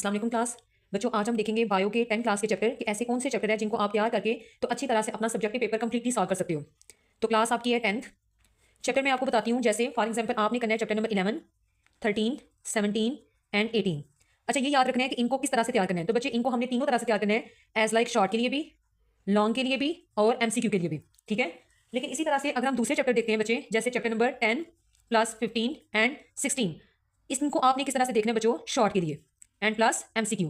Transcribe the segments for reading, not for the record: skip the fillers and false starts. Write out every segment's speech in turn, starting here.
अस्सलाम वालेकुम क्लास। बच्चों आज हम देखेंगे बायो के 10 क्लास के चैप्टर कि ऐसे कौन से चैप्टर है जिनको आप तैयार करके तो अच्छी तरह से अपना सब्जेक्टिव पेपर कंप्लीटली सॉल्व कर सकते हो। तो क्लास आपकी है 10th। चैप्टर में आपको बताती हूँ, जैसे फॉर एग्जांपल आपने करना है चैप्टर नंबर 11, 13, 17 एंड 18। अच्छा, ये याद रखना है कि इनको किस तरह से तैयार करना है। तो बच्चे इनको हमने तीनों तरह से तैयार करना है, एज लाइक शॉर्ट के लिए भी, लॉन्ग के लिए भी और एमसीक्यू के लिए भी। ठीक है, लेकिन इसी तरह से अगर हम दूसरे चैप्टर देखते हैं बच्चे, जैसे चैप्टर नंबर 10 प्लस 15 एंड 16, इनको आपने किस तरह से देखना है बच्चों, शॉर्ट के लिए एंड प्लस एमसीक्यू।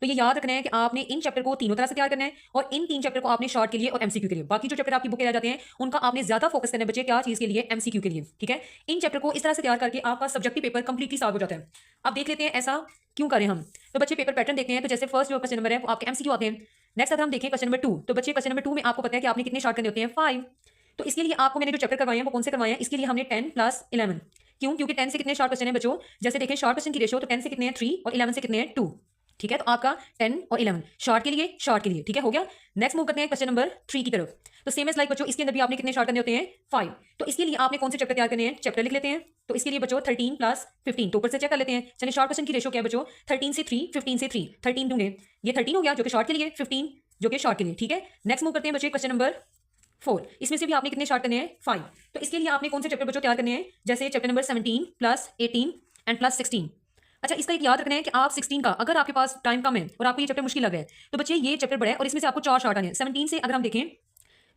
तो ये याद रखना है कि आपने इन चैप्टर को तीनों तरह से तैयार करना है और इन तीन चैप्टर को आपने शॉर्ट के लिए और एमसीक्यू के लिए, बाकी जो चैप्टर आपकी बुक में रह जाते हैं उनका आपने ज्यादा फोकस करना है बच्चे, क्या चीज के लिए, एमसीक्यू के लिए। ठीक है, इन चैप्टर को इस तरह से तैयार करके आपका सब्जेक्टिव पेपर कंप्लीटली सॉल्व हो जाता है। अब देख लेते हैं ऐसा क्यों करें हम। तो बच्चे पेपर पैटर्न देखते हैं। तो जैसे फर्स्ट जो क्वेश्चन नंबर है वो आपके एमसीक्यू आते हैं। नेक्स्ट अगर हम देखें क्वेश्चन नंबर 2, तो बच्चे क्वेश्चन नंबर 2 में आपको पता है कि आपने कितने शॉर्ट करने होते हैं, 5। तो इसके लिए आपको मैंने जो चैप्टर करवाए हैं वो कौन से करवाए हैं, इसके लिए हमने 10 प्लस 11। क्यों? क्योंकि 10 से कितने शॉर्ट क्वेश्चन है बच्चों, जैसे देखें शॉर्ट क्वेश्चन की रेशियो, तो 10 से कितने हैं 3 और 11 से कितने हैं 2। ठीक है, तो आपका 10 और 11 शॉर्ट के लिए, शॉर्ट के लिए। ठीक है, हो गया। नेक्स्ट मूव करते हैं क्वेश्चन नंबर 3 की तरफ। तो सेम एज लाइक बच्चों, इसके अंदर भी आपने कितने शॉर्ट करने होते हैं, 5। तो इसके लिए आपने कौन से चैप्टर तैयार करने हैं, चैप्टर लिख लेते हैं। तो इसके लिए बच्चों 13 प्लस 15, तो ऊपर से चेक कर लेते हैं। चलिए, शॉर्ट क्वेश्चन की रेशियो क्या है बच्चों, 13 से 3, 15 से 3, 13 दूंगे, ये 13 हो गया जो कि शॉर्ट के लिए, 15 जो कि शॉर्ट के लिए। ठीक है, नेक्स्ट मूव करते हैं बच्चे क्वेश्चन नंबर 4। इसमें से भी आपने कितने शॉर्ट करने हैं, 5। तो इसके लिए आपने कौन से चैप्टर बच्चों तैयार करने हैं, जैसे chapter number 17 plus 18 and plus 16। अच्छा, इसका एक याद रखना है कि आप 16 का, अगर आपके पास टाइम कम है और आपको ये चैप्टर मुश्किल लग रहा है, तो बच्चे ये चैप्टर बड़ा है और इसमें से आपको 4 शॉर्ट आने हैं। 17 से अगर हम देखें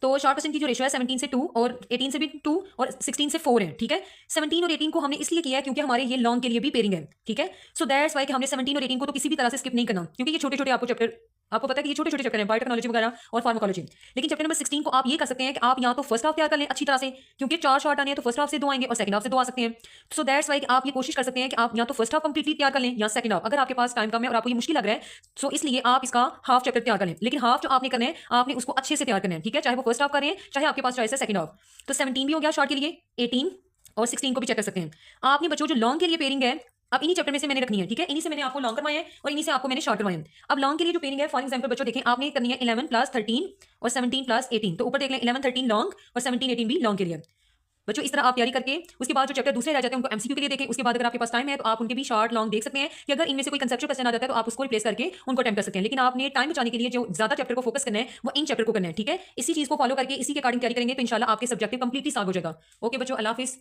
तो शॉर्ट क्वेश्चन की जो रेशियो है 17 से 2 और 18 से भी 2 और 16 से 4 है। ठीक है, 17 और 18 को हमने इसलिए किया है क्योंकि हमारे ये लॉन्ग के लिए भी पेयरिंग है। ठीक है, सो दैट्स वाई कि हमने 17 और 18 को तो किसी भी तरह से स्किप नहीं करना, क्योंकि ये छोटे छोटे आपको चैप्टर, आपको पता है कि ये छोटे छोटे चैप्टर हैं, बायोटेक्नोलॉजी वगैरह और फार्माकोलॉजी। लेकिन चैप्टर नंबर 16 को आप ये कर सकते हैं कि आप या तो फर्स्ट हाफ तैयार कर लें अच्छी तरह से, क्योंकि 4 शॉर्ट आने हैं, तो फर्स्ट हाफ से 2 आएंगे और सेकंड हाफ से 2 आ सकते हैं। सो दैट्स वाई आप ये कोशिश कर सकते हैं कि आप या तो फर्स्ट हाफ कंप्लीटली तैयार कर लें या सेकंड हाफ, अगर आपके पास टाइम कम है और आपको ये मुश्किल लग रहा है, सो इसलिए आप इसका हाफ चैप्टर तैयार कर लें। लेकिन हाफ जो आपने करना है, आपने उसको अच्छे से तैयार करना है। ठीक है, चाहे वो फर्स्ट हाफ करें, चाहे आपके पास चॉइस है सेकंड हाफ। तो 17 भी हो गया शॉर्ट के लिए, 18 और 16 को भी चेक कर सकते हैं। आपने बच्चों जो लॉन्ग के लिए पेयरिंग है, अब इन्हीं चैप्टर में से मैंने रखनी है। ठीक है, इन्हीं से मैंने आपको लॉन्ग करवाए हैं और इन्हीं से आपको मैंने शॉर्ट करवाए हैं। अब लॉन्ग के लिए जो पेयरिंग है, फॉर एग्जांपल बच्चों देखें, आपने करनी है 11 प्लस 13 और 17 प्लस 18। तो ऊपर देख लें 11 13 लॉन्ग और 17 18 भी लॉन्ग के लिए। बच्चों इस तरह आप तैयारी करके उसके बाद जो चैप्टर दूसरे रह जाते हैं उनको एमसीक्यू के लिए देखें। उसके बाद अगर आपके पास टाइम है तो आप उनके भी शॉर्ट लॉन्ग देख सकते हैं कि अगर इनमें से कोई कंसेप्चुअल क्वेश्चन आ जाता है तो आप उसको रिप्लेस करके उनको अटेम्प्ट कर सकते हैं। लेकिन आपने टाइम बचाने के लिए जो ज्यादा चैप्टर को फोकस करना है वो इन चैप्टर को करना है। ठीक है, इसी चीज को फॉलो करके इसी के अकॉर्डिंग तैयारी करेंगे तो इंशाल्लाह आपके सब्जेक्टिव कंप्लीटली सॉल्व हो जाएगा। ओके बच्चों, अल्लाह हाफिज।